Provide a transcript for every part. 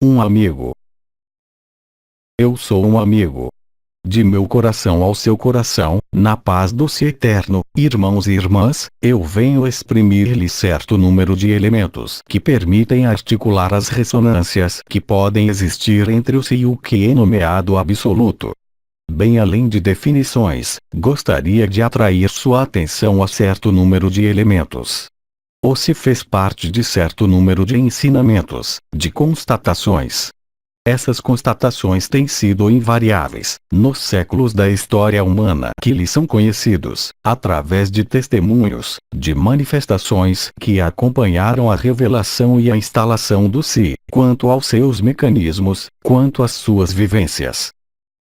Um amigo. Eu sou um amigo. De meu coração ao seu coração, na paz do Si eterno, irmãos e irmãs, eu venho exprimir-lhe certo número de elementos que permitem articular as ressonâncias que podem existir entre o Si e o que é nomeado absoluto. Bem além de definições, gostaria de atrair sua atenção a certo número de elementos. O Si fez parte de certo número de ensinamentos, de constatações. Essas constatações têm sido invariáveis, nos séculos da história humana que lhe são conhecidos, através de testemunhos, de manifestações que acompanharam a revelação e a instalação do Si, quanto aos seus mecanismos, quanto às suas vivências.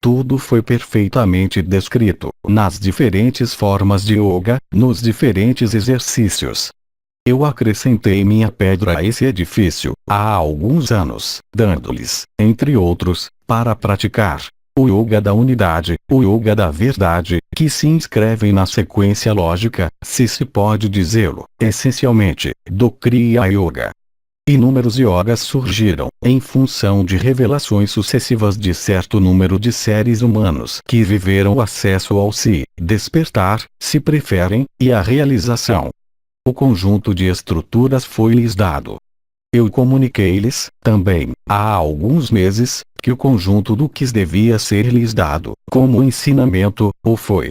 Tudo foi perfeitamente descrito, nas diferentes formas de yoga, nos diferentes exercícios. Eu acrescentei minha pedra a esse edifício, há alguns anos, dando-lhes, entre outros, para praticar o yoga da unidade, o yoga da verdade, que se inscrevem na sequência lógica, se pode dizê-lo, essencialmente, do Kriya Yoga. Inúmeros yogas surgiram, em função de revelações sucessivas de certo número de seres humanos que viveram o acesso ao Si, despertar, se preferem, e a realização. O conjunto de estruturas foi-lhes dado. Eu comuniquei-lhes, também, há alguns meses, que o conjunto do que devia ser-lhes dado, como ensinamento, o foi.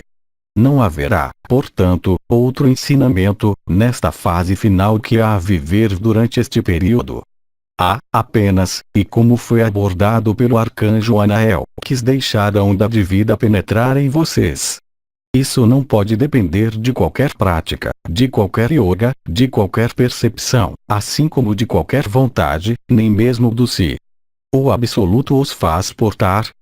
Não haverá, portanto, outro ensinamento, nesta fase final que há a viver durante este período. Há, apenas, e como foi abordado pelo arcanjo Anael, que deixaram da vida penetrar em vocês. Isso não pode depender de qualquer prática, de qualquer yoga, de qualquer percepção, assim como de qualquer vontade, nem mesmo do Si. O Absoluto os faz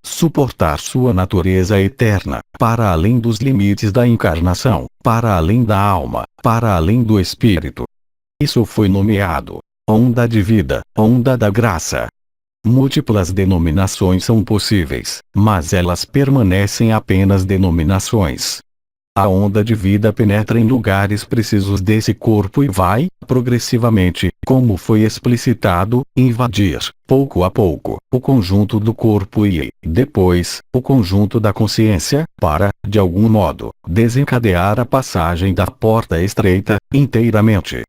suportar sua natureza eterna, para além dos limites da encarnação, para além da alma, para além do espírito. Isso foi nomeado onda de vida, onda da graça. Múltiplas denominações são possíveis, mas elas permanecem apenas denominações. A onda de vida penetra em lugares precisos desse corpo e vai, progressivamente, como foi explicitado, invadir, pouco a pouco, o conjunto do corpo e, depois, o conjunto da consciência, para, de algum modo, desencadear a passagem da porta estreita, inteiramente.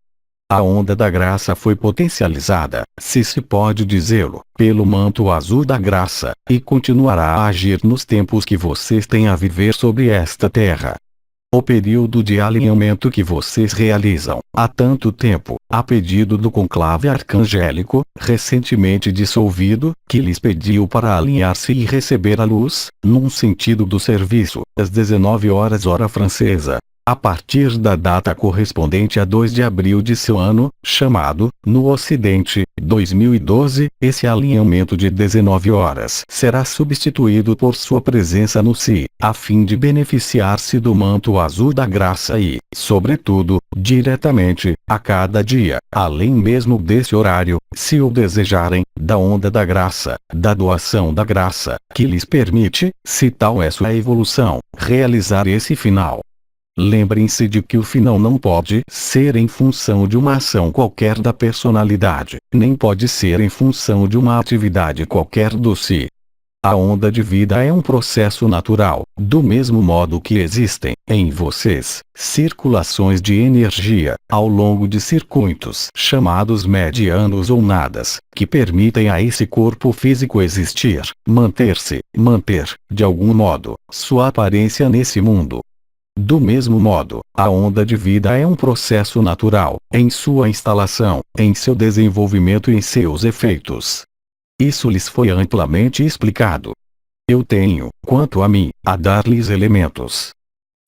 A onda da graça foi potencializada, se pode dizê-lo, pelo manto azul da graça, e continuará a agir nos tempos que vocês têm a viver sobre esta terra. O período de alinhamento que vocês realizam, há tanto tempo, a pedido do conclave arcangélico, recentemente dissolvido, que lhes pediu para alinhar-se e receber a luz, num sentido do serviço, às 19 horas hora francesa. A partir da data correspondente a 2 de abril de seu ano, chamado, no Ocidente, 2012, esse alinhamento de 19 horas será substituído por sua presença no Si, a fim de beneficiar-se do manto azul da graça e, sobretudo, diretamente, a cada dia, além mesmo desse horário, se o desejarem, da onda da graça, da doação da graça, que lhes permite, se tal é sua evolução, realizar esse final. Lembrem-se de que o final não pode ser em função de uma ação qualquer da personalidade, nem pode ser em função de uma atividade qualquer do Si. A onda de vida é um processo natural, do mesmo modo que existem, em vocês, circulações de energia, ao longo de circuitos chamados medianos ou nadas, que permitem a esse corpo físico existir, manter, de algum modo, sua aparência nesse mundo. Do mesmo modo, a onda de vida é um processo natural, em sua instalação, em seu desenvolvimento e em seus efeitos. Isso lhes foi amplamente explicado. Eu tenho, quanto a mim, a dar-lhes elementos.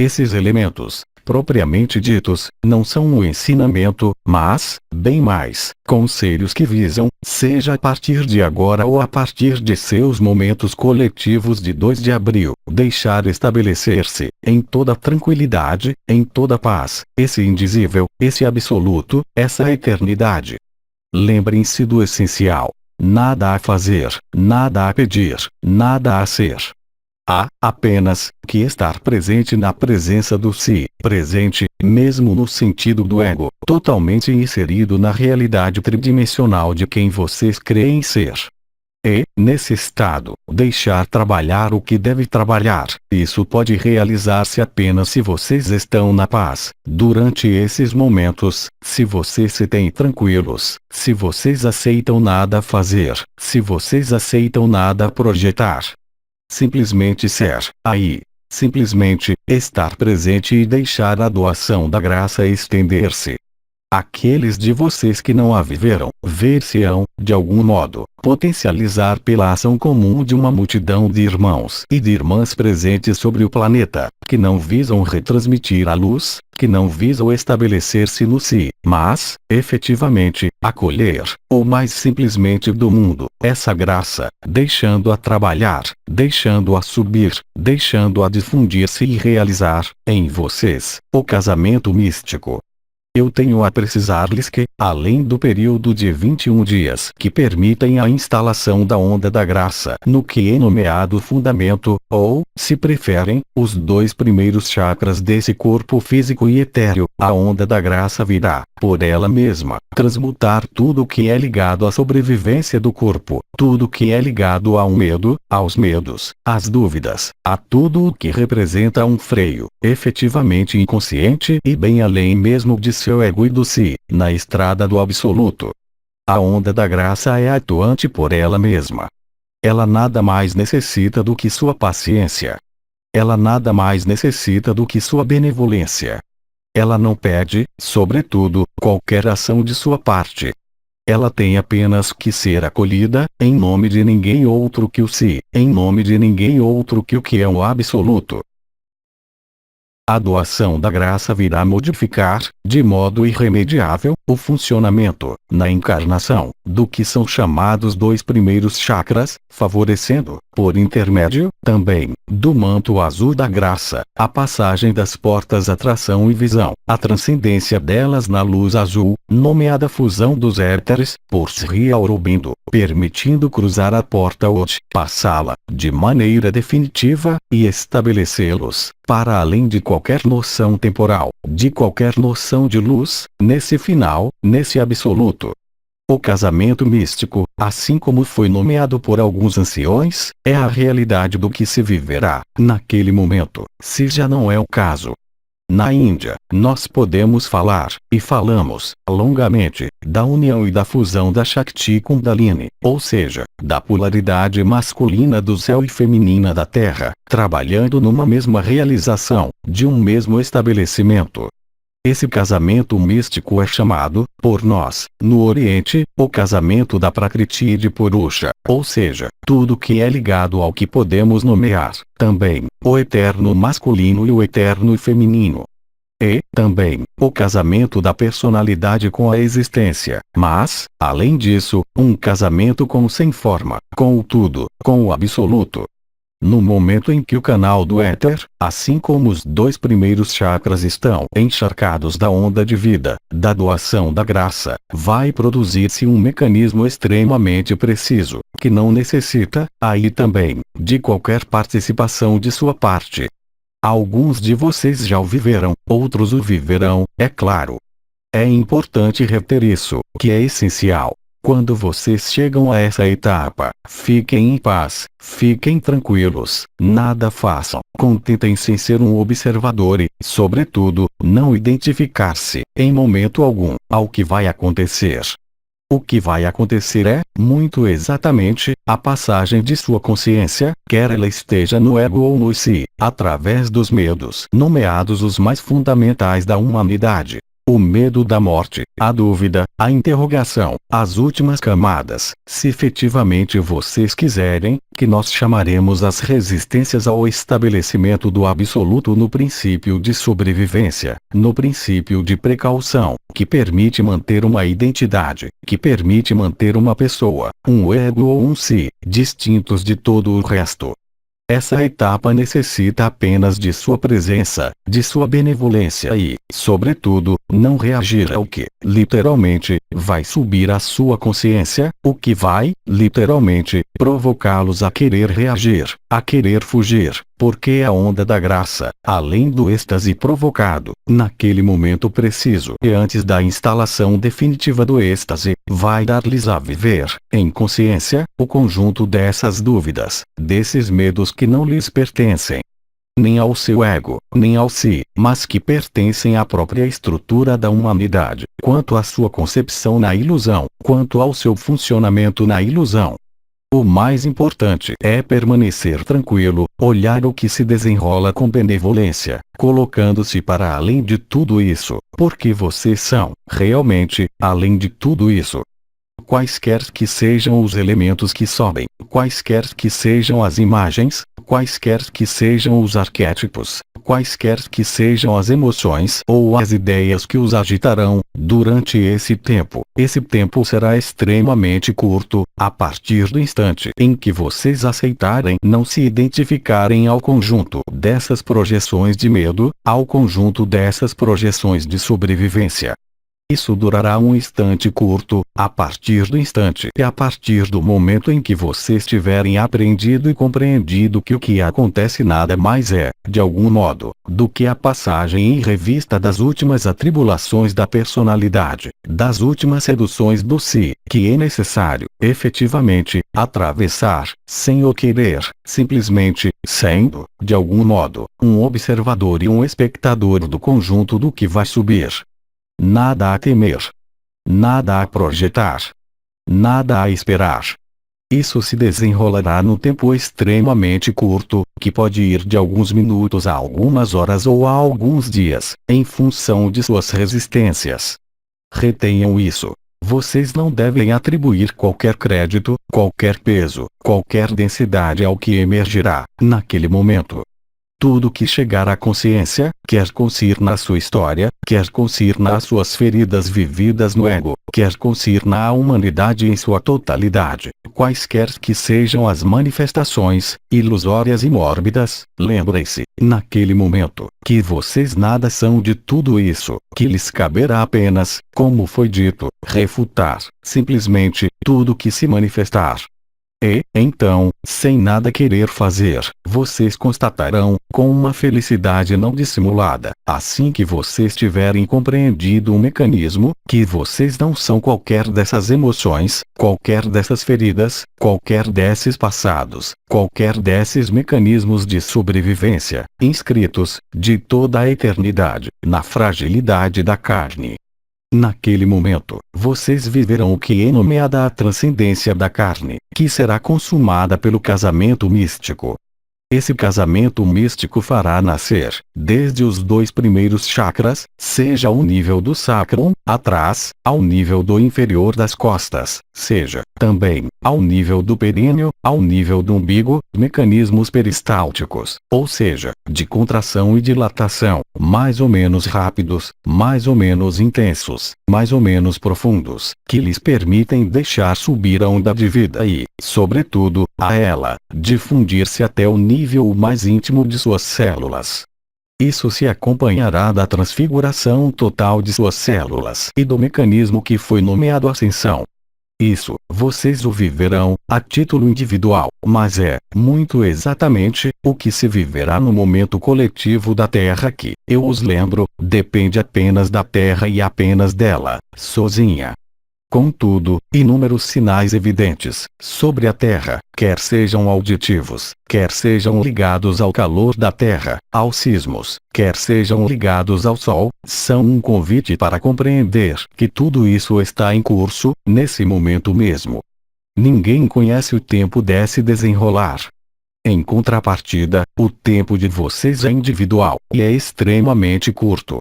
Esses elementos, propriamente ditos, não são um ensinamento, mas, bem mais, conselhos que visam, seja a partir de agora ou a partir de seus momentos coletivos de 2 de abril, deixar estabelecer-se, em toda tranquilidade, em toda paz, esse indizível, esse absoluto, essa eternidade. Lembrem-se do essencial. Nada a fazer, nada a pedir, nada a ser. Há, apenas, que estar presente na presença do Si, presente, mesmo no sentido do ego, totalmente inserido na realidade tridimensional de quem vocês creem ser. E, nesse estado, deixar trabalhar o que deve trabalhar. Isso pode realizar-se apenas se vocês estão na paz. Durante esses momentos, se vocês se têm tranquilos, se vocês aceitam nada fazer, se vocês aceitam nada projetar. Simplesmente ser, aí. Simplesmente, estar presente e deixar a doação da graça estender-se. Aqueles de vocês que não a viveram, ver-se-ão, de algum modo, potencializar pela ação comum de uma multidão de irmãos e de irmãs presentes sobre o planeta, que não visam retransmitir a luz, que não visam estabelecer-se no si, mas, efetivamente, acolher, ou mais simplesmente do mundo, essa graça, deixando-a trabalhar, deixando-a subir, deixando-a difundir-se e realizar, em vocês, o casamento místico. Eu tenho a precisar-lhes que, além do período de 21 dias que permitem a instalação da onda da graça no que é nomeado fundamento, ou, se preferem, os 2 primeiros chakras desse corpo físico e etéreo, a onda da graça virá, por ela mesma, transmutar tudo o que é ligado à sobrevivência do corpo, tudo o que é ligado ao medo, aos medos, às dúvidas, a tudo o que representa um freio, efetivamente inconsciente e bem além mesmo de seu ego e do si, na estrada do absoluto. A onda da graça é atuante por ela mesma. Ela nada mais necessita do que sua paciência. Ela nada mais necessita do que sua benevolência. Ela não pede, sobretudo, qualquer ação de sua parte. Ela tem apenas que ser acolhida, em nome de ninguém outro que o si, em nome de ninguém outro que o que é o absoluto. A doação da graça virá modificar, de modo irremediável, o funcionamento, na encarnação, do que são chamados 2 primeiros chakras, favorecendo, por intermédio, também, do manto azul da graça, a passagem das portas atração e visão, a transcendência delas na luz azul, nomeada fusão dos éteres, por Sri Aurobindo, permitindo cruzar a porta Ot, passá-la, de maneira definitiva, e estabelecê-los, para além de qualquer noção temporal, de qualquer noção de luz, nesse final, nesse absoluto. O casamento místico, assim como foi nomeado por alguns anciões, é a realidade do que se viverá, naquele momento, se já não é o caso. Na Índia, nós podemos falar, e falamos, longamente, da união e da fusão da Shakti Kundalini, ou seja, da polaridade masculina do céu e feminina da terra, trabalhando numa mesma realização, de um mesmo estabelecimento. Esse casamento místico é chamado, por nós, no Oriente, o casamento da Prakriti e de Purusha, ou seja, tudo que é ligado ao que podemos nomear, também, o eterno masculino e o eterno feminino. E, também, o casamento da personalidade com a existência, mas, além disso, um casamento com o sem forma, com o tudo, com o absoluto. No momento em que o canal do éter, assim como os 2 primeiros chakras estão encharcados da onda de vida, da doação da graça, vai produzir-se um mecanismo extremamente preciso, que não necessita, aí também, de qualquer participação de sua parte. Alguns de vocês já o viveram, outros o viverão, é claro. É importante reter isso, que é essencial. Quando vocês chegam a essa etapa, fiquem em paz, fiquem tranquilos, nada façam, contentem-se em ser um observador e, sobretudo, não identificar-se, em momento algum, ao que vai acontecer. O que vai acontecer é, muito exatamente, a passagem de sua consciência, quer ela esteja no ego ou no si, através dos medos nomeados os mais fundamentais da humanidade. O medo da morte, a dúvida, a interrogação, as últimas camadas, se efetivamente vocês quiserem, que nós chamaremos as resistências ao estabelecimento do absoluto no princípio de sobrevivência, no princípio de precaução, que permite manter uma identidade, que permite manter uma pessoa, um ego ou um si, distintos de todo o resto. Essa etapa necessita apenas de sua presença, de sua benevolência e, sobretudo, não reagir ao que, literalmente, vai subir à sua consciência, o que vai, literalmente, provocá-los a querer reagir, a querer fugir, porque a onda da graça, além do êxtase provocado, naquele momento preciso e antes da instalação definitiva do êxtase, vai dar-lhes a viver, em consciência, o conjunto dessas dúvidas, desses medos que não lhes pertencem, nem ao seu ego, nem ao si, mas que pertencem à própria estrutura da humanidade, quanto à sua concepção na ilusão, quanto ao seu funcionamento na ilusão. O mais importante é permanecer tranquilo, olhar o que se desenrola com benevolência, colocando-se para além de tudo isso, porque vocês são, realmente, além de tudo isso. Quaisquer que sejam os elementos que sobem, quaisquer que sejam as imagens, quaisquer que sejam os arquétipos, quaisquer que sejam as emoções ou as ideias que os agitarão, durante esse tempo será extremamente curto, a partir do instante em que vocês aceitarem não se identificarem ao conjunto dessas projeções de medo, ao conjunto dessas projeções de sobrevivência. Isso durará um instante curto, a partir do instante e a partir do momento em que vocês tiverem aprendido e compreendido que o que acontece nada mais é, de algum modo, do que a passagem em revista das últimas atribulações da personalidade, das últimas seduções do si, que é necessário, efetivamente, atravessar, sem o querer, simplesmente, sendo, de algum modo, um observador e um espectador do conjunto do que vai subir. Nada a temer. Nada a projetar. Nada a esperar. Isso se desenrolará num tempo extremamente curto, que pode ir de alguns minutos a algumas horas ou a alguns dias, em função de suas resistências. Retenham isso. Vocês não devem atribuir qualquer crédito, qualquer peso, qualquer densidade ao que emergirá, naquele momento. Tudo que chegar à consciência, quer concirna a sua história, quer concirna as suas feridas vividas no ego, quer concirna a humanidade em sua totalidade, quaisquer que sejam as manifestações, ilusórias e mórbidas, lembrem-se, naquele momento, que vocês nada são de tudo isso, que lhes caberá apenas, como foi dito, refutar, simplesmente, tudo que se manifestar. E, então, sem nada querer fazer, vocês constatarão, com uma felicidade não dissimulada, assim que vocês tiverem compreendido o mecanismo, que vocês não são qualquer dessas emoções, qualquer dessas feridas, qualquer desses passados, qualquer desses mecanismos de sobrevivência, inscritos, de toda a eternidade, na fragilidade da carne. Naquele momento, vocês viverão o que é nomeada a transcendência da carne, que será consumada pelo casamento místico. Esse casamento místico fará nascer, desde os 2 primeiros chakras, seja ao nível do sacrum, atrás, ao nível do inferior das costas, seja, também, ao nível do períneo, ao nível do umbigo, mecanismos peristálticos, ou seja, de contração e dilatação, mais ou menos rápidos, mais ou menos intensos, mais ou menos profundos, que lhes permitem deixar subir a onda de vida e, sobretudo, a ela, difundir-se até o nível mais íntimo de suas células. Isso se acompanhará da transfiguração total de suas células e do mecanismo que foi nomeado ascensão. Isso, vocês o viverão, a título individual, mas é, muito exatamente, o que se viverá no momento coletivo da Terra que, eu os lembro, depende apenas da Terra e apenas dela, sozinha. Contudo, inúmeros sinais evidentes, sobre a Terra, quer sejam auditivos, quer sejam ligados ao calor da Terra, aos sismos, quer sejam ligados ao Sol, são um convite para compreender que tudo isso está em curso, nesse momento mesmo. Ninguém conhece o tempo desse desenrolar. Em contrapartida, o tempo de vocês é individual, e é extremamente curto.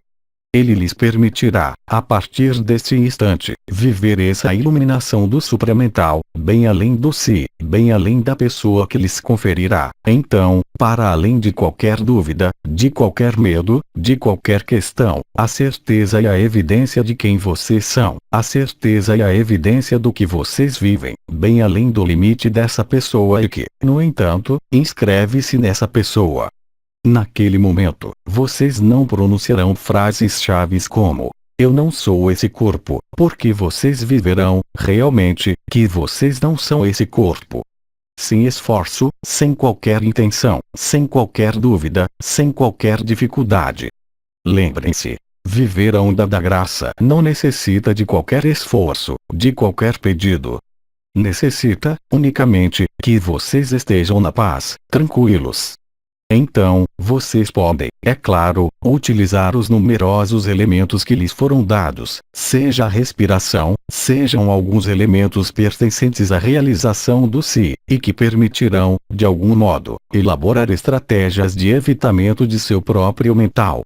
Ele lhes permitirá, a partir deste instante, viver essa iluminação do supramental, bem além do si, bem além da pessoa que lhes conferirá. Então, para além de qualquer dúvida, de qualquer medo, de qualquer questão, a certeza e a evidência de quem vocês são, a certeza e a evidência do que vocês vivem, bem além do limite dessa pessoa e que, no entanto, inscreve-se nessa pessoa. Naquele momento, vocês não pronunciarão frases chaves como Eu não sou esse corpo, porque vocês viverão, realmente, que vocês não são esse corpo. Sem esforço, sem qualquer intenção, sem qualquer dúvida, sem qualquer dificuldade. Lembrem-se. Viver a onda da graça não necessita de qualquer esforço, de qualquer pedido. Necessita, unicamente, que vocês estejam na paz, tranquilos. Então, vocês podem, é claro, utilizar os numerosos elementos que lhes foram dados, seja a respiração, sejam alguns elementos pertencentes à realização do si, e que permitirão, de algum modo, elaborar estratégias de evitamento de seu próprio mental.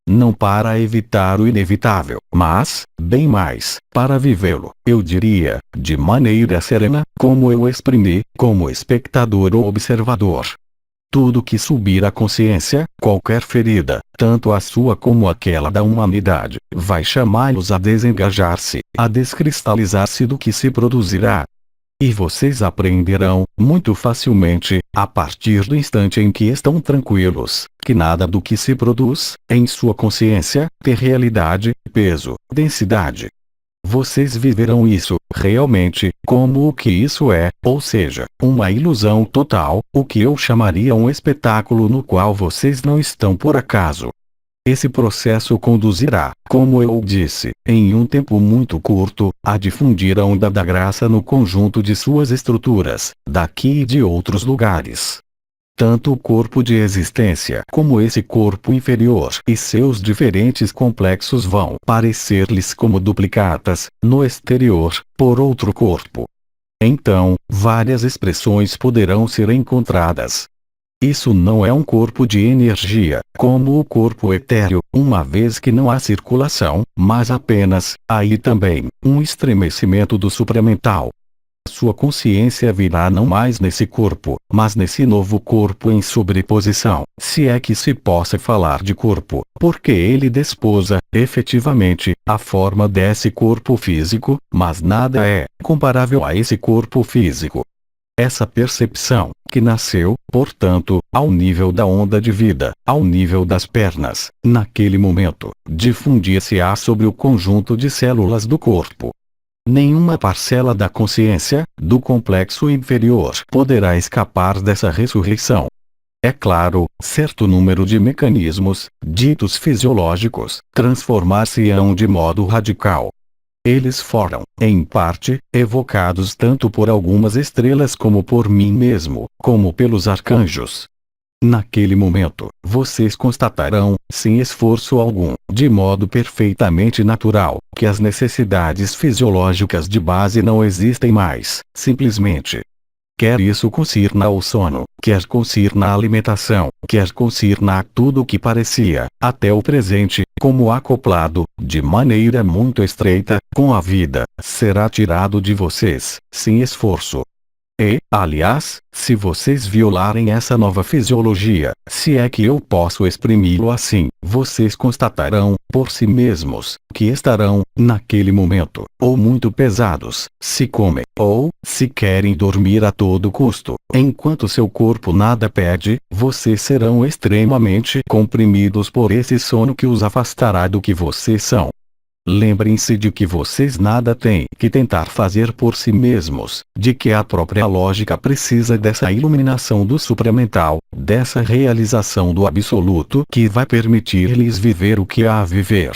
Não para evitar o inevitável, mas, bem mais, para vivê-lo, eu diria, de maneira serena, como eu exprimi, como espectador ou observador. Tudo que subir à consciência, qualquer ferida, tanto a sua como aquela da humanidade, vai chamá-los a desengajar-se, a descristalizar-se do que se produzirá. E vocês aprenderão, muito facilmente, a partir do instante em que estão tranquilos, que nada do que se produz, em sua consciência, tem realidade, peso, densidade. Vocês viverão isso, realmente, como o que isso é, ou seja, uma ilusão total, o que eu chamaria um espetáculo no qual vocês não estão por acaso. Esse processo conduzirá, como eu disse, em um tempo muito curto, a difundir a onda da graça no conjunto de suas estruturas, daqui e de outros lugares. Tanto o corpo de existência como esse corpo inferior e seus diferentes complexos vão parecer-lhes como duplicatas, no exterior, por outro corpo. Então, várias expressões poderão ser encontradas. Isso não é um corpo de energia, como o corpo etéreo, uma vez que não há circulação, mas apenas, aí também, um estremecimento do supramental. Sua consciência virá não mais nesse corpo, mas nesse novo corpo em sobreposição, se é que se possa falar de corpo, porque ele desposa, efetivamente, a forma desse corpo físico, mas nada é comparável a esse corpo físico. Essa percepção, que nasceu, portanto, ao nível da onda de vida, ao nível das pernas, naquele momento, difundia-se-á sobre o conjunto de células do corpo. Nenhuma parcela da consciência, do complexo inferior, poderá escapar dessa ressurreição. É claro, certo número de mecanismos, ditos fisiológicos, transformar-se-ão de modo radical. Eles foram, em parte, evocados tanto por algumas estrelas como por mim mesmo, como pelos arcanjos. Naquele momento, vocês constatarão, sem esforço algum, de modo perfeitamente natural, que as necessidades fisiológicas de base não existem mais, simplesmente. Quer isso consirna ao sono, quer consirna à alimentação, quer consirna a tudo o que parecia, até o presente, como acoplado, de maneira muito estreita, com a vida, será tirado de vocês, sem esforço. E, aliás, se vocês violarem essa nova fisiologia, se é que eu posso exprimi-lo assim, vocês constatarão, por si mesmos, que estarão, naquele momento, ou muito pesados, se comem, ou, se querem dormir a todo custo, enquanto seu corpo nada pede, vocês serão extremamente comprimidos por esse sono que os afastará do que vocês são. Lembrem-se de que vocês nada têm que tentar fazer por si mesmos, de que a própria lógica precisa dessa iluminação do supramental, dessa realização do absoluto que vai permitir-lhes viver o que há a viver.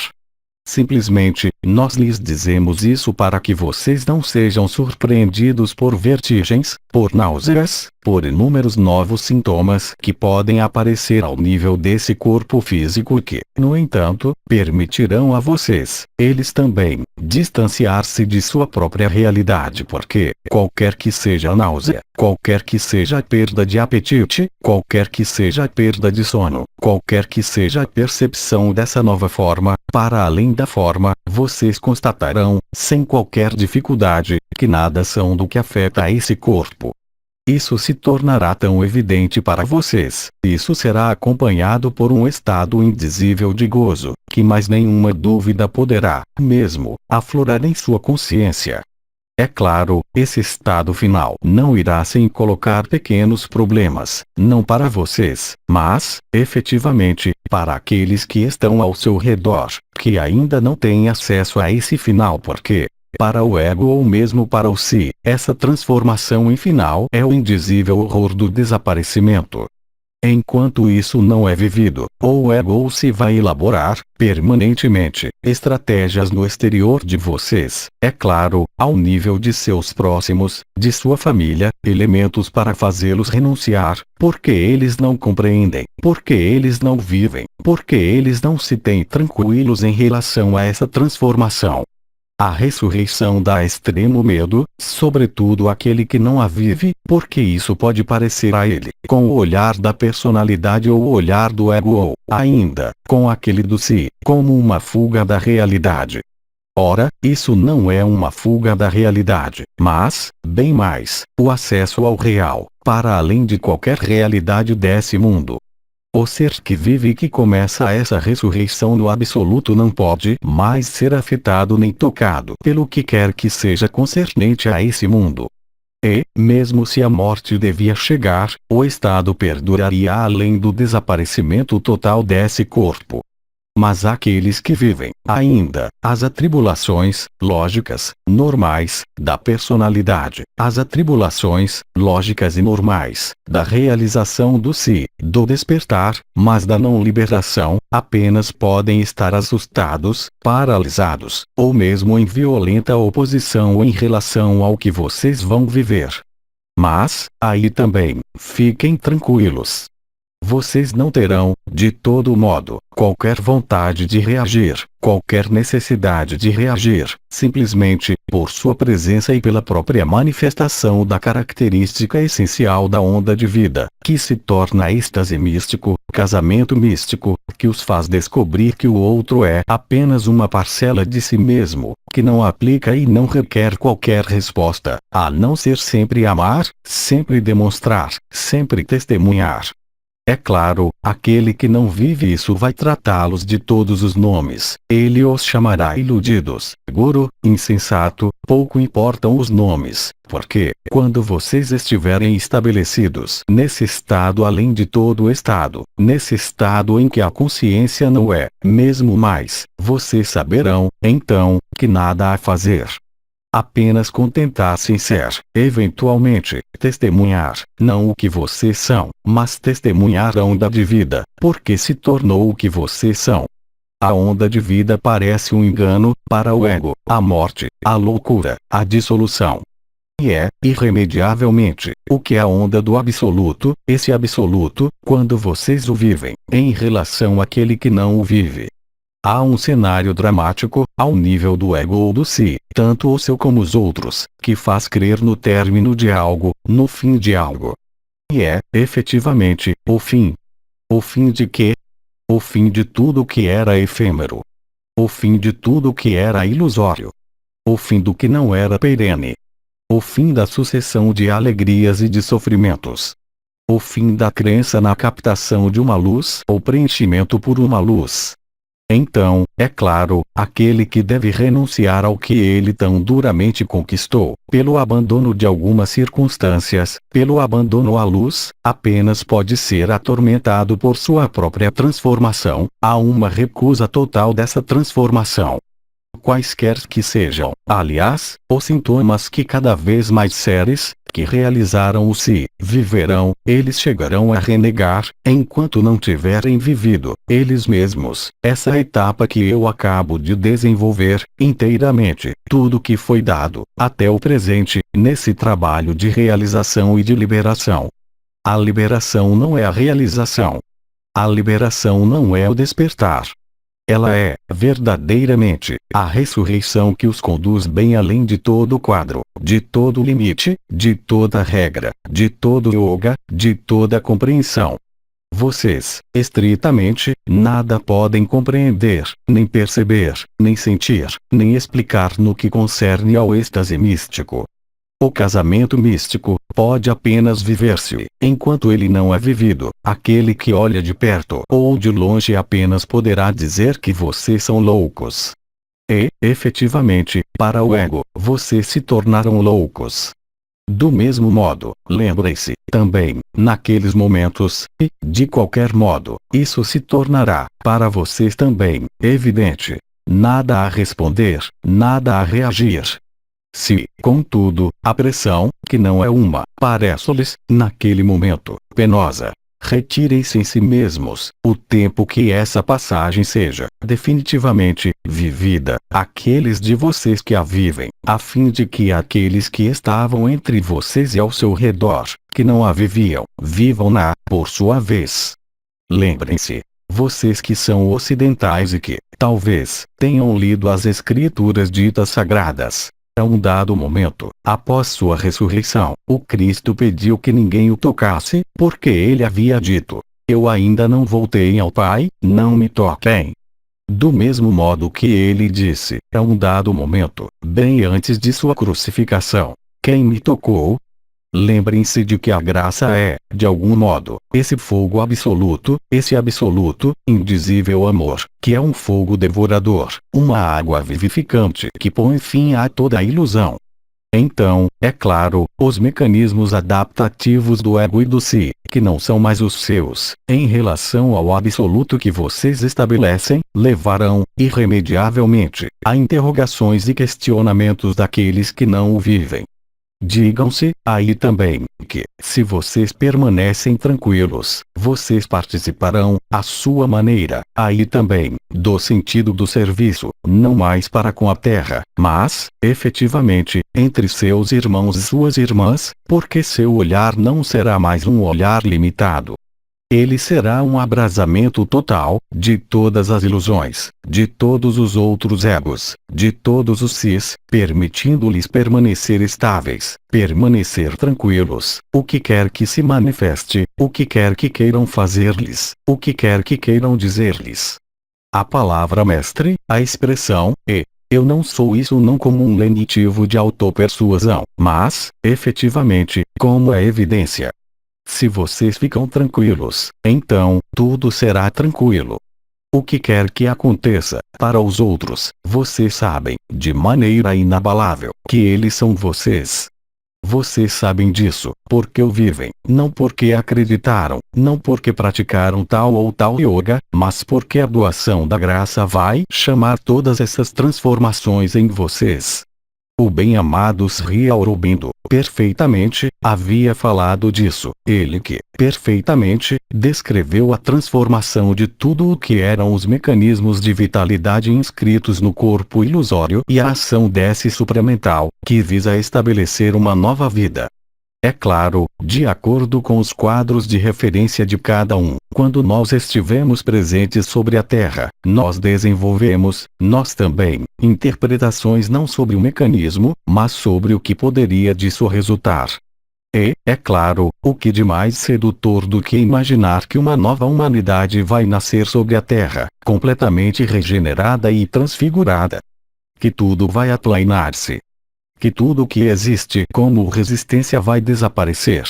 Simplesmente, nós lhes dizemos isso para que vocês não sejam surpreendidos por vertigens, por náuseas, por inúmeros novos sintomas que podem aparecer ao nível desse corpo físico e que, no entanto, permitirão a vocês, eles também, distanciar-se de sua própria realidade porque, qualquer que seja a náusea, qualquer que seja a perda de apetite, qualquer que seja a perda de sono, qualquer que seja a percepção dessa nova forma, para além da forma, vocês constatarão, sem qualquer dificuldade, que nada são do que afeta a esse corpo. Isso se tornará tão evidente para vocês, isso será acompanhado por um estado indizível de gozo, que mais nenhuma dúvida poderá, mesmo, aflorar em sua consciência. É claro, esse estado final não irá sem colocar pequenos problemas, não para vocês, mas, efetivamente, para aqueles que estão ao seu redor, que ainda não têm acesso a esse final porque, para o ego ou mesmo para o si, essa transformação em final é o indizível horror do desaparecimento. Enquanto isso não é vivido, o ego ou se vai elaborar, permanentemente, estratégias no exterior de vocês, é claro, ao nível de seus próximos, de sua família, elementos para fazê-los renunciar, porque eles não compreendem, porque eles não vivem, porque eles não se têm tranquilos em relação a essa transformação. A ressurreição dá extremo medo, sobretudo àquele que não a vive, porque isso pode parecer a ele, com o olhar da personalidade ou o olhar do ego ou, ainda, com aquele do si, como uma fuga da realidade. Ora, isso não é uma fuga da realidade, mas, bem mais, o acesso ao real, para além de qualquer realidade desse mundo. O ser que vive e que começa essa ressurreição no absoluto não pode mais ser afetado nem tocado pelo que quer que seja concernente a esse mundo. E, mesmo se a morte devia chegar, o estado perduraria além do desaparecimento total desse corpo. Mas aqueles que vivem, ainda, as atribulações, lógicas, normais, da personalidade, as atribulações, lógicas e normais, da realização do si, do despertar, mas da não liberação, apenas podem estar assustados, paralisados, ou mesmo em violenta oposição em relação ao que vocês vão viver. Mas, aí também, fiquem tranquilos. Vocês não terão, de todo modo, qualquer vontade de reagir, qualquer necessidade de reagir, simplesmente, por sua presença e pela própria manifestação da característica essencial da onda de vida, que se torna êxtase místico, casamento místico, que os faz descobrir que o outro é apenas uma parcela de si mesmo, que não aplica e não requer qualquer resposta, a não ser sempre amar, sempre demonstrar, sempre testemunhar. É claro, aquele que não vive isso vai tratá-los de todos os nomes, ele os chamará iludidos, guru, insensato, pouco importam os nomes, porque, quando vocês estiverem estabelecidos nesse estado além de todo o estado, nesse estado em que a consciência não é, mesmo mais, vocês saberão, então, que nada a fazer. Apenas contentar-se em ser, eventualmente, testemunhar, não o que vocês são, mas testemunhar a onda de vida, porque se tornou o que vocês são. A onda de vida parece um engano, para o ego, a morte, a loucura, a dissolução. E é, irremediavelmente, o que é a onda do absoluto, esse absoluto, quando vocês o vivem, em relação àquele que não o vive. Há um cenário dramático, ao nível do ego ou do si, tanto o seu como os outros, que faz crer no término de algo, no fim de algo. E é, efetivamente, o fim. O fim de quê? O fim de tudo que era efêmero. O fim de tudo que era ilusório. O fim do que não era perene. O fim da sucessão de alegrias e de sofrimentos. O fim da crença na captação de uma luz ou preenchimento por uma luz. Então, é claro, aquele que deve renunciar ao que ele tão duramente conquistou, pelo abandono de algumas circunstâncias, pelo abandono à luz, apenas pode ser atormentado por sua própria transformação, há uma recusa total dessa transformação. Quaisquer que sejam, aliás, os sintomas que cada vez mais seres, que realizaram o si, viverão, eles chegarão a renegar, enquanto não tiverem vivido, eles mesmos, essa etapa que eu acabo de desenvolver, inteiramente, tudo que foi dado, até o presente, nesse trabalho de realização e de liberação. A liberação não é a realização. A liberação não é o despertar. Ela é, verdadeiramente, a ressurreição que os conduz bem além de todo o quadro, de todo o limite, de toda regra, de todo yoga, de toda compreensão. Vocês, estritamente, nada podem compreender, nem perceber, nem sentir, nem explicar no que concerne ao êxtase místico. O casamento místico pode apenas viver-se, enquanto ele não é vivido. Aquele que olha de perto ou de longe apenas poderá dizer que vocês são loucos. E, efetivamente, para o ego, vocês se tornaram loucos. Do mesmo modo, lembrem-se, também, naqueles momentos, e, de qualquer modo, isso se tornará, para vocês também, evidente. Nada a responder, nada a reagir. Se, contudo, a pressão, que não é uma, parece-lhes, naquele momento, penosa, retirem-se em si mesmos, o tempo que essa passagem seja, definitivamente, vivida, aqueles de vocês que a vivem, a fim de que aqueles que estavam entre vocês e ao seu redor, que não a viviam, vivam-na, por sua vez. Lembrem-se, vocês que são ocidentais e que, talvez, tenham lido as escrituras ditas sagradas. A um dado momento, após sua ressurreição, o Cristo pediu que ninguém o tocasse, porque ele havia dito: eu ainda não voltei ao Pai, não me toquem. Do mesmo modo que ele disse, a um dado momento, bem antes de sua crucificação: quem me tocou? Lembrem-se de que a graça é, de algum modo, esse fogo absoluto, esse absoluto, indizível amor, que é um fogo devorador, uma água vivificante que põe fim a toda a ilusão. Então, é claro, os mecanismos adaptativos do ego e do si, que não são mais os seus, em relação ao absoluto que vocês estabelecem, levarão, irremediavelmente, a interrogações e questionamentos daqueles que não o vivem. Digam-se, aí também, que, se vocês permanecem tranquilos, vocês participarão, à sua maneira, aí também, do sentido do serviço, não mais para com a terra, mas, efetivamente, entre seus irmãos e suas irmãs, porque seu olhar não será mais um olhar limitado. Ele será um abrasamento total, de todas as ilusões, de todos os outros egos, de todos os sis, permitindo-lhes permanecer estáveis, permanecer tranquilos, o que quer que se manifeste, o que quer que queiram fazer-lhes, o que quer que queiram dizer-lhes. A palavra mestre, a expressão, eu não sou isso não como um lenitivo de autopersuasão, mas, efetivamente, como a evidência. Se vocês ficam tranquilos, então, tudo será tranquilo. O que quer que aconteça, para os outros, vocês sabem, de maneira inabalável, que eles são vocês. Vocês sabem disso, porque o vivem, não porque acreditaram, não porque praticaram tal ou tal yoga, mas porque a doação da graça vai chamar todas essas transformações em vocês. O bem-amado Sri Aurobindo, perfeitamente, havia falado disso, ele que, perfeitamente, descreveu a transformação de tudo o que eram os mecanismos de vitalidade inscritos no corpo ilusório e a ação desse supramental, que visa estabelecer uma nova vida. É claro, de acordo com os quadros de referência de cada um, quando nós estivemos presentes sobre a Terra, nós desenvolvemos, nós também, interpretações não sobre o mecanismo, mas sobre o que poderia disso resultar. E, é claro, o que de mais sedutor do que imaginar que uma nova humanidade vai nascer sobre a Terra, completamente regenerada e transfigurada. Que tudo vai aplanar-se. Que tudo o que existe como resistência vai desaparecer.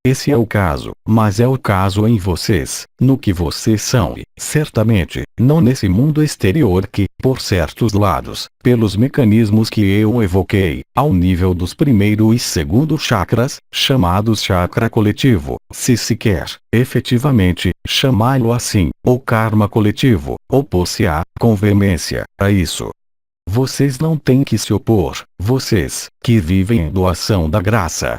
Esse é o caso, mas é o caso em vocês, no que vocês são e, certamente, não nesse mundo exterior que, por certos lados, pelos mecanismos que eu evoquei, ao nível dos primeiro e segundo chakras, chamados chakra coletivo, se quer, efetivamente, chamá-lo assim, ou karma coletivo, opor-se-á, com veemência, a isso. Vocês não têm que se opor, vocês, que vivem em doação da graça.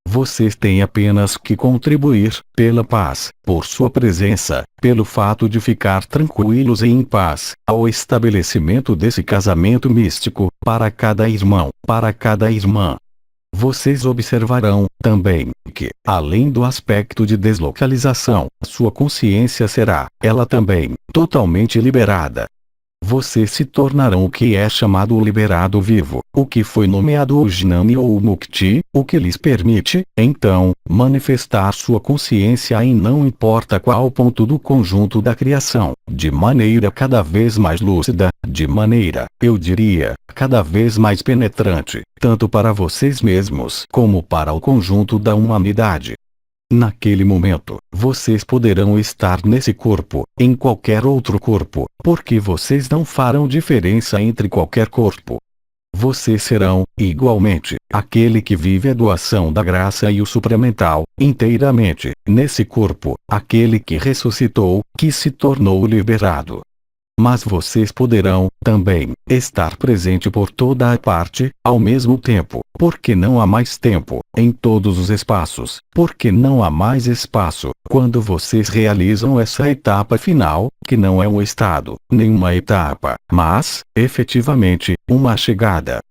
Vocês têm apenas que contribuir, pela paz, por sua presença, pelo fato de ficar tranquilos e em paz, ao estabelecimento desse casamento místico, para cada irmão, para cada irmã. Vocês observarão, também, que, além do aspecto de deslocalização, sua consciência será, ela também, totalmente liberada. Vocês se tornarão o que é chamado o liberado vivo, o que foi nomeado o Jnani ou o Mukti, o que lhes permite, então, manifestar sua consciência em não importa qual ponto do conjunto da criação, de maneira cada vez mais lúcida, de maneira, eu diria, cada vez mais penetrante, tanto para vocês mesmos como para o conjunto da humanidade. Naquele momento, vocês poderão estar nesse corpo, em qualquer outro corpo, porque vocês não farão diferença entre qualquer corpo. vocês serão, igualmente, aquele que vive a doação da graça e o supramental, inteiramente, nesse corpo, aquele que ressuscitou, que se tornou liberado. Mas vocês poderão, também, estar presente por toda a parte, ao mesmo tempo, porque não há mais tempo, em todos os espaços, porque não há mais espaço, quando vocês realizam essa etapa final, que não é um estado, nem uma etapa, mas, efetivamente, uma chegada.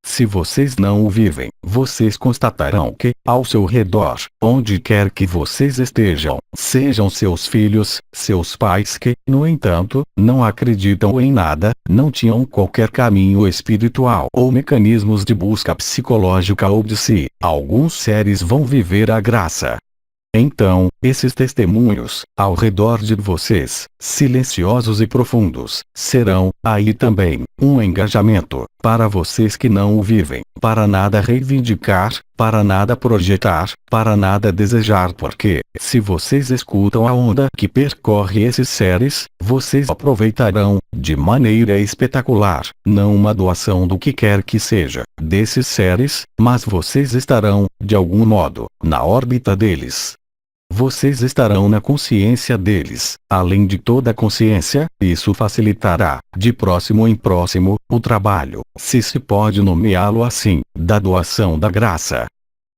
Se vocês não o vivem, vocês constatarão que, ao seu redor, onde quer que vocês estejam, sejam seus filhos, seus pais que, no entanto, não acreditam em nada, não tinham qualquer caminho espiritual ou mecanismos de busca psicológica ou de si, alguns seres vão viver a graça. Então, esses testemunhos, ao redor de vocês, silenciosos e profundos, serão, aí também, um engajamento, para vocês que não o vivem, para nada reivindicar, para nada projetar, para nada desejar porque, se vocês escutam a onda que percorre esses seres, vocês aproveitarão, de maneira espetacular, não uma doação do que quer que seja, desses seres, mas vocês estarão, de algum modo, na órbita deles. Vocês estarão na consciência deles, além de toda a consciência, isso facilitará, de próximo em próximo, o trabalho, se pode nomeá-lo assim, da doação da graça.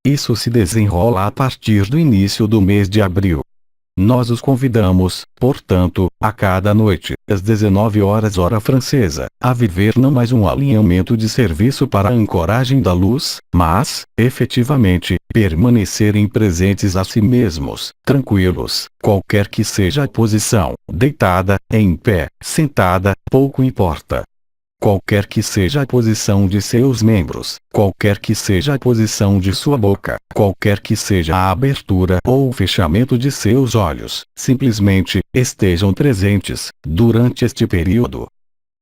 Isso se desenrola a partir do início do mês de abril. Nós os convidamos, portanto, a cada noite, às 19 horas hora francesa, a viver não mais um alinhamento de serviço para a ancoragem da luz, mas, efetivamente, permanecerem presentes a si mesmos, tranquilos, qualquer que seja a posição, deitada, em pé, sentada, pouco importa. Qualquer que seja a posição de seus membros, qualquer que seja a posição de sua boca, qualquer que seja a abertura ou o fechamento de seus olhos, simplesmente, estejam presentes, durante este período.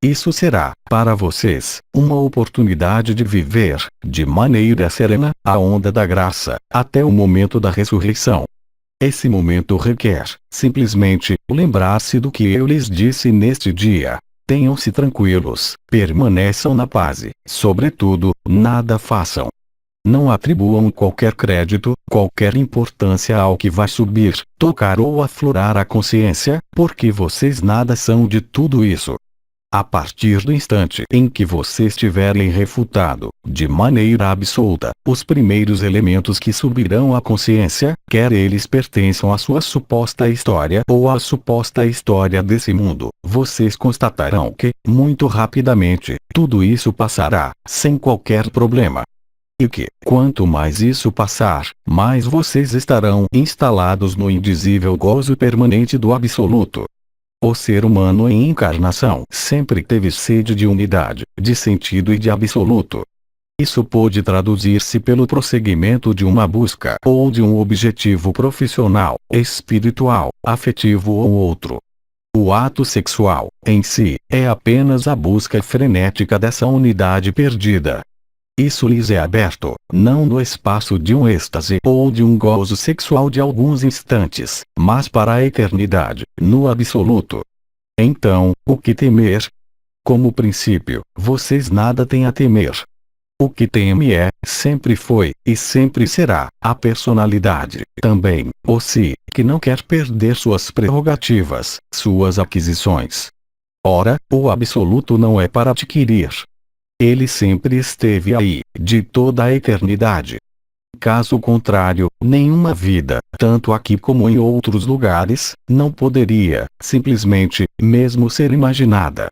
Isso será, para vocês, uma oportunidade de viver, de maneira serena, a onda da graça, até o momento da ressurreição. Esse momento requer, simplesmente, lembrar-se do que eu lhes disse neste dia. Tenham-se tranquilos, permaneçam na paz, sobretudo, nada façam. Não atribuam qualquer crédito, qualquer importância ao que vai subir, tocar ou aflorar a consciência, porque vocês nada são de tudo isso. A partir do instante em que vocês tiverem refutado, de maneira absoluta, os primeiros elementos que subirão à consciência, quer eles pertençam à sua suposta história ou à suposta história desse mundo, vocês constatarão que, muito rapidamente, tudo isso passará, sem qualquer problema. E que, quanto mais isso passar, mais vocês estarão instalados no indizível gozo permanente do absoluto. O ser humano em encarnação sempre teve sede de unidade, de sentido e de absoluto. Isso pôde traduzir-se pelo prosseguimento de uma busca ou de um objetivo profissional, espiritual, afetivo ou outro. O ato sexual, em si, é apenas a busca frenética dessa unidade perdida. Isso lhes é aberto, não no espaço de um êxtase ou de um gozo sexual de alguns instantes, mas para a eternidade, no absoluto. Então, o que temer? Como princípio, vocês nada têm a temer. O que teme é, sempre foi, e sempre será, a personalidade, também, o si, que não quer perder suas prerrogativas, suas aquisições. Ora, o absoluto não é para adquirir. Ele sempre esteve aí, de toda a eternidade. Caso contrário, nenhuma vida, tanto aqui como em outros lugares, não poderia, simplesmente, mesmo ser imaginada.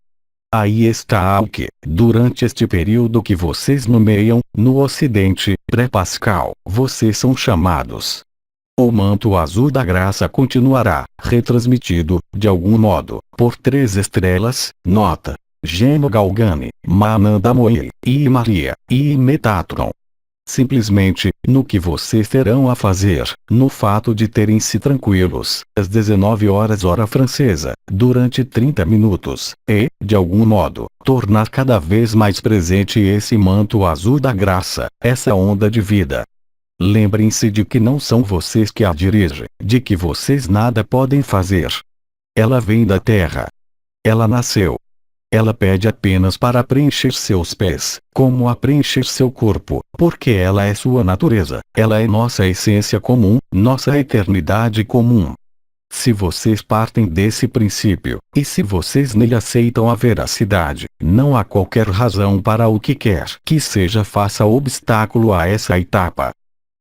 Aí está o que, durante este período que vocês nomeiam, no Ocidente, pré-pascal, vocês são chamados. O manto azul da graça continuará, retransmitido, de algum modo, por 3 estrelas, nota. Geno Galgani, Mananda Moe, e Maria, e Metatron. Simplesmente, no que vocês terão a fazer, no fato de terem-se tranquilos, às 19 horas hora francesa, durante 30 minutos, e, de algum modo, tornar cada vez mais presente esse manto azul da graça, essa onda de vida. Lembrem-se de que não são vocês que a dirigem, de que vocês nada podem fazer. Ela vem da terra. Ela nasceu. Ela pede apenas para preencher seus pés, como a preencher seu corpo, porque ela é sua natureza, ela é nossa essência comum, nossa eternidade comum. Se vocês partem desse princípio, e se vocês nele aceitam a veracidade, não há qualquer razão para o que quer que seja faça obstáculo a essa etapa.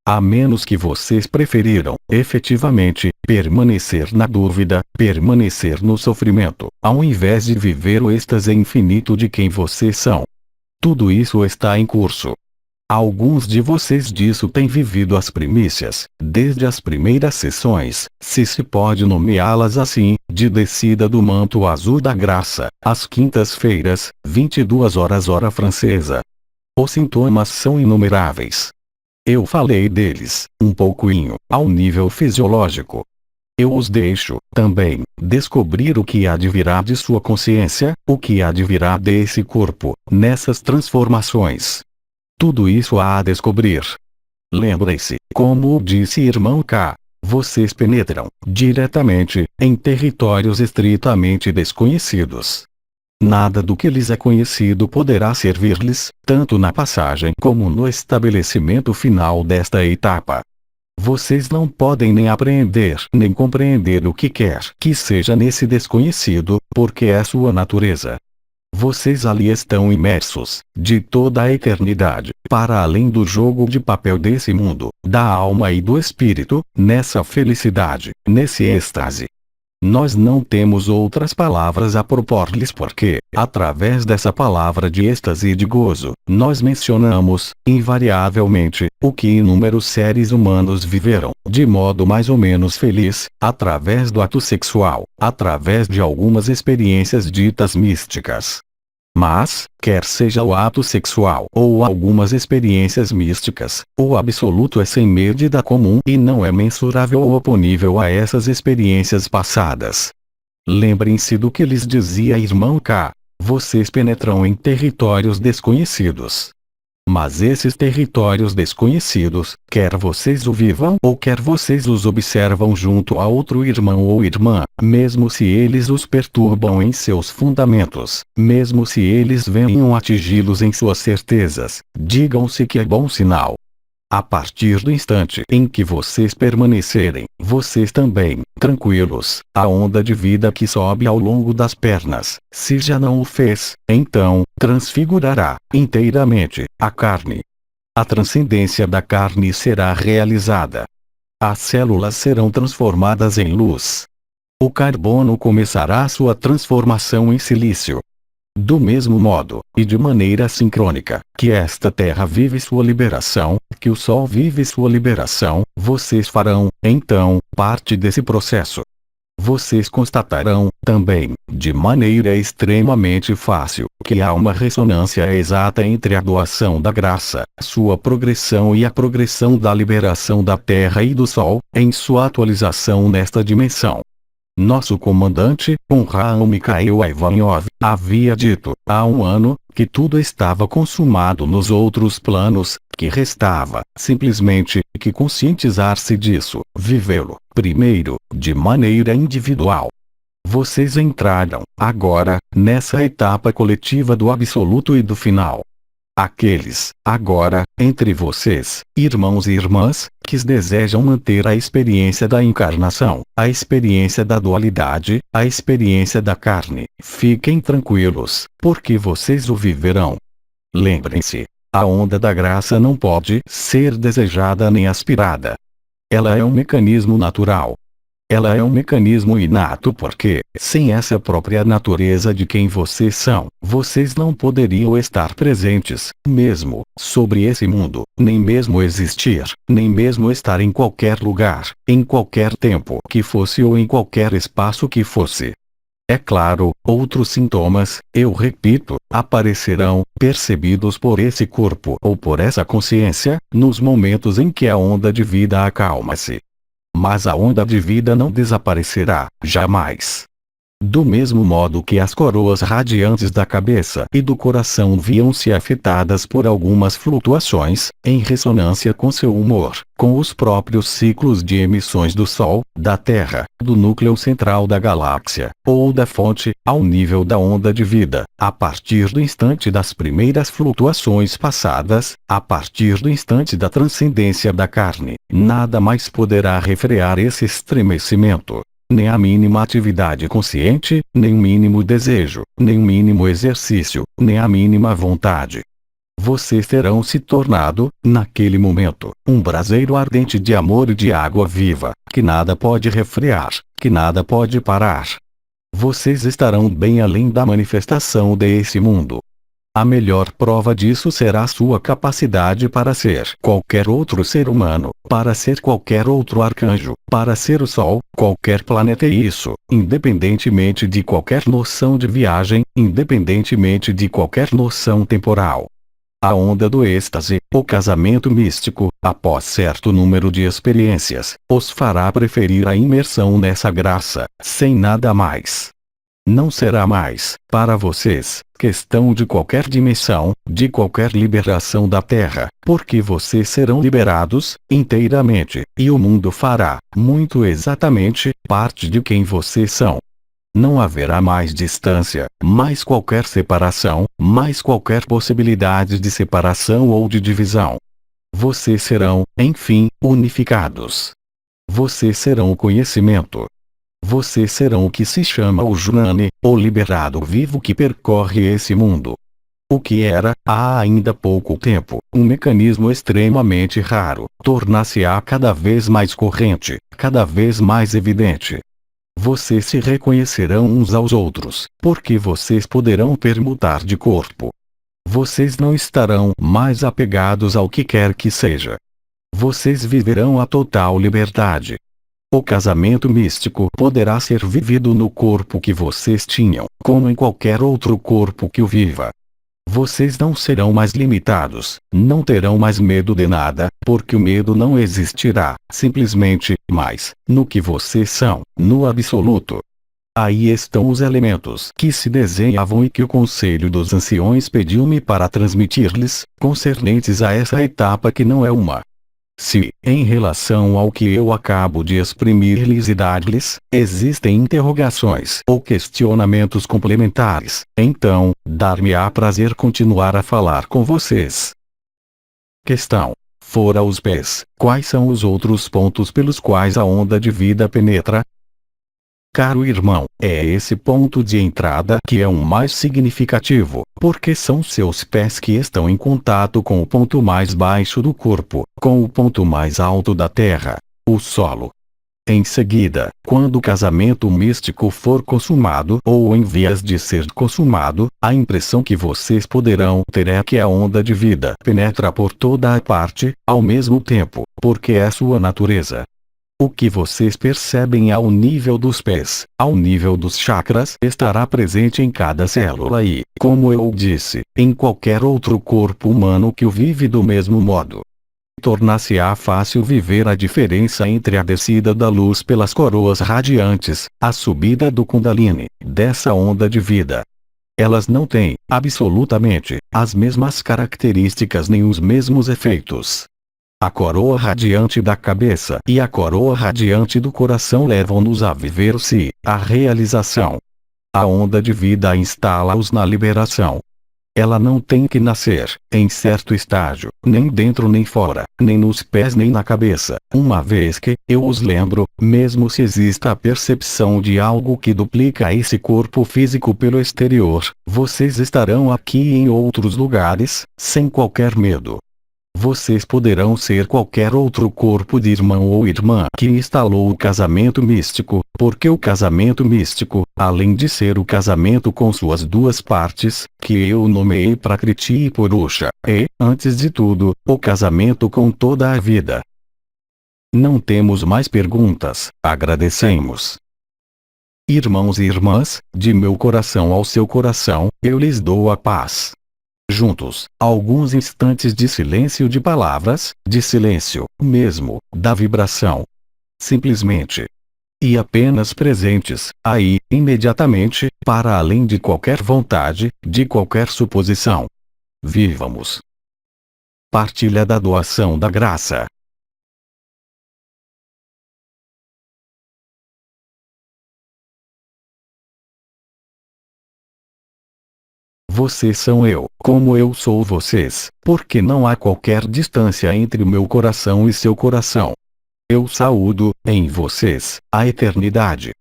A menos que vocês preferiram, efetivamente, permanecer na dúvida, permanecer no sofrimento, ao invés de viver o êxtase infinito de quem vocês são. Tudo isso está em curso. Alguns de vocês disso têm vivido as primícias, desde as primeiras sessões, se pode nomeá-las assim, de descida do manto azul da graça, às quintas-feiras, 22 horas hora francesa. Os sintomas são inumeráveis. Eu falei deles, um pouquinho, ao nível fisiológico. Eu os deixo, também, descobrir o que há de virá de sua consciência, o que há de virá desse corpo, nessas transformações. Tudo isso há a descobrir. Lembrem-se, como disse irmão K, vocês penetram, diretamente, em territórios estritamente desconhecidos. Nada do que lhes é conhecido poderá servir-lhes, tanto na passagem como no estabelecimento final desta etapa. Vocês não podem nem apreender nem compreender o que quer que seja nesse desconhecido, porque é sua natureza. Vocês ali estão imersos, de toda a eternidade, para além do jogo de papel desse mundo, da alma e do espírito, nessa felicidade, nesse êxtase. Nós não temos outras palavras a propor-lhes porque, através dessa palavra de êxtase e de gozo, nós mencionamos, invariavelmente, o que inúmeros seres humanos viveram, de modo mais ou menos feliz, através do ato sexual, através de algumas experiências ditas místicas. Mas, quer seja o ato sexual ou algumas experiências místicas, o absoluto é sem medida comum e não é mensurável ou oponível a essas experiências passadas. Lembrem-se do que lhes dizia irmão K. Vocês penetram em territórios desconhecidos. Mas esses territórios desconhecidos, quer vocês o vivam ou quer vocês os observam junto a outro irmão ou irmã, mesmo se eles os perturbam em seus fundamentos, mesmo se eles venham atingi-los em suas certezas, digam-se que é bom sinal. A partir do instante em que vocês permanecerem, vocês também, tranquilos, a onda de vida que sobe ao longo das pernas, se já não o fez, então, transfigurará, inteiramente, a carne. A transcendência da carne será realizada. As células serão transformadas em luz. O carbono começará sua transformação em silício. Do mesmo modo, e de maneira sincrônica, que esta terra vive sua liberação, que o Sol vive sua liberação, vocês farão, então, parte desse processo. Vocês constatarão, também, de maneira extremamente fácil, que há uma ressonância exata entre a doação da graça, sua progressão e a progressão da liberação da Terra e do Sol, em sua atualização nesta dimensão. Nosso comandante, Raul Mikhail Ivanov, havia dito, há um ano, que tudo estava consumado nos outros planos, que restava, simplesmente, que conscientizar-se disso, vivê-lo, primeiro, de maneira individual. Vocês entraram, agora, nessa etapa coletiva do absoluto e do final. Aqueles, agora, entre vocês, irmãos e irmãs, que desejam manter a experiência da encarnação, a experiência da dualidade, a experiência da carne, fiquem tranquilos, porque vocês o viverão. Lembrem-se, a onda da graça não pode ser desejada nem aspirada. Ela é um mecanismo natural. Ela é um mecanismo inato porque, sem essa própria natureza de quem vocês são, vocês não poderiam estar presentes, mesmo, sobre esse mundo, nem mesmo existir, nem mesmo estar em qualquer lugar, em qualquer tempo que fosse ou em qualquer espaço que fosse. É claro, outros sintomas, eu repito, aparecerão, percebidos por esse corpo ou por essa consciência, nos momentos em que a onda de vida acalma-se. Mas a onda de vida não desaparecerá, jamais. Do mesmo modo que as coroas radiantes da cabeça e do coração viam-se afetadas por algumas flutuações, em ressonância com seu humor, com os próprios ciclos de emissões do Sol, da Terra, do núcleo central da galáxia, ou da fonte, ao nível da onda de vida, a partir do instante das primeiras flutuações passadas, a partir do instante da transcendência da carne, nada mais poderá refrear esse estremecimento. Nem a mínima atividade consciente, nem o mínimo desejo, nem o mínimo exercício, nem a mínima vontade. Vocês terão se tornado, naquele momento, um braseiro ardente de amor e de água viva, que nada pode refrear, que nada pode parar. Vocês estarão bem além da manifestação desse mundo. A melhor prova disso será sua capacidade para ser qualquer outro ser humano, para ser qualquer outro arcanjo, para ser o Sol, qualquer planeta e isso, independentemente de qualquer noção de viagem, independentemente de qualquer noção temporal. A onda do êxtase, o casamento místico, após certo número de experiências, os fará preferir a imersão nessa graça, sem nada mais. Não será mais, para vocês, questão de qualquer dimensão, de qualquer liberação da Terra, porque vocês serão liberados, inteiramente, e o mundo fará, muito exatamente, parte de quem vocês são. Não haverá mais distância, mais qualquer separação, mais qualquer possibilidade de separação ou de divisão. Vocês serão, enfim, unificados. Vocês serão o conhecimento. Vocês serão o que se chama o Junani, o liberado vivo que percorre esse mundo. O que era, há ainda pouco tempo, um mecanismo extremamente raro, tornar-se-á cada vez mais corrente, cada vez mais evidente. Vocês se reconhecerão uns aos outros, porque vocês poderão permutar de corpo. Vocês não estarão mais apegados ao que quer que seja. Vocês viverão a total liberdade. O casamento místico poderá ser vivido no corpo que vocês tinham, como em qualquer outro corpo que o viva. Vocês não serão mais limitados, não terão mais medo de nada, porque o medo não existirá, simplesmente, mais, no que vocês são, no absoluto. Aí estão os elementos que se desenhavam e que o Conselho dos Anciões pediu-me para transmitir-lhes, concernentes a essa etapa que não é uma. Se, em relação ao que eu acabo de exprimir-lhes e dar-lhes, existem interrogações ou questionamentos complementares, então, dar-me-á prazer continuar a falar com vocês. Questão: fora os pés, quais são os outros pontos pelos quais a onda de vida penetra? Caro irmão, é esse ponto de entrada que é o mais significativo, porque são seus pés que estão em contato com o ponto mais baixo do corpo, com o ponto mais alto da terra, o solo. Em seguida, quando o casamento místico for consumado ou em vias de ser consumado, a impressão que vocês poderão ter é que a onda de vida penetra por toda a parte, ao mesmo tempo, porque é sua natureza. O que vocês percebem ao nível dos pés, ao nível dos chakras, estará presente em cada célula e, como eu disse, em qualquer outro corpo humano que o vive do mesmo modo. Tornar-se-á fácil viver a diferença entre a descida da luz pelas coroas radiantes, a subida do Kundalini, dessa onda de vida. Elas não têm, absolutamente, as mesmas características nem os mesmos efeitos. A coroa radiante da cabeça e a coroa radiante do coração levam-nos a viver-se, a realização. A onda de vida instala-os na liberação. Ela não tem que nascer, em certo estágio, nem dentro nem fora, nem nos pés nem na cabeça, uma vez que, eu os lembro, mesmo se exista a percepção de algo que duplica esse corpo físico pelo exterior, vocês estarão aqui e em outros lugares, sem qualquer medo. Vocês poderão ser qualquer outro corpo de irmão ou irmã que instalou o casamento místico, porque o casamento místico, além de ser o casamento com suas duas partes, que eu nomeei Prakriti e Purusha, é, antes de tudo, o casamento com toda a vida. Não temos mais perguntas, agradecemos. Irmãos e irmãs, de meu coração ao seu coração, eu lhes dou a paz. Juntos, alguns instantes de silêncio de palavras, de silêncio, mesmo, da vibração. Simplesmente. e apenas presentes, aí, imediatamente, para além de qualquer vontade, de qualquer suposição. Vivamos. Partilha da doação da graça. Vocês são eu, como eu sou vocês, porque não há qualquer distância entre o meu coração e seu coração. Eu saúdo, em vocês, a eternidade.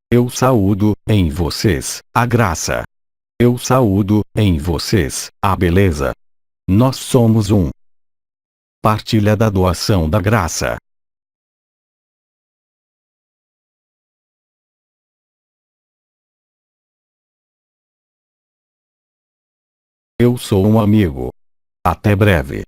Eu saúdo, em vocês, a graça. Eu saúdo, em vocês, a beleza. Nós somos um. Partilha da doação da graça. Eu sou um amigo. Até breve.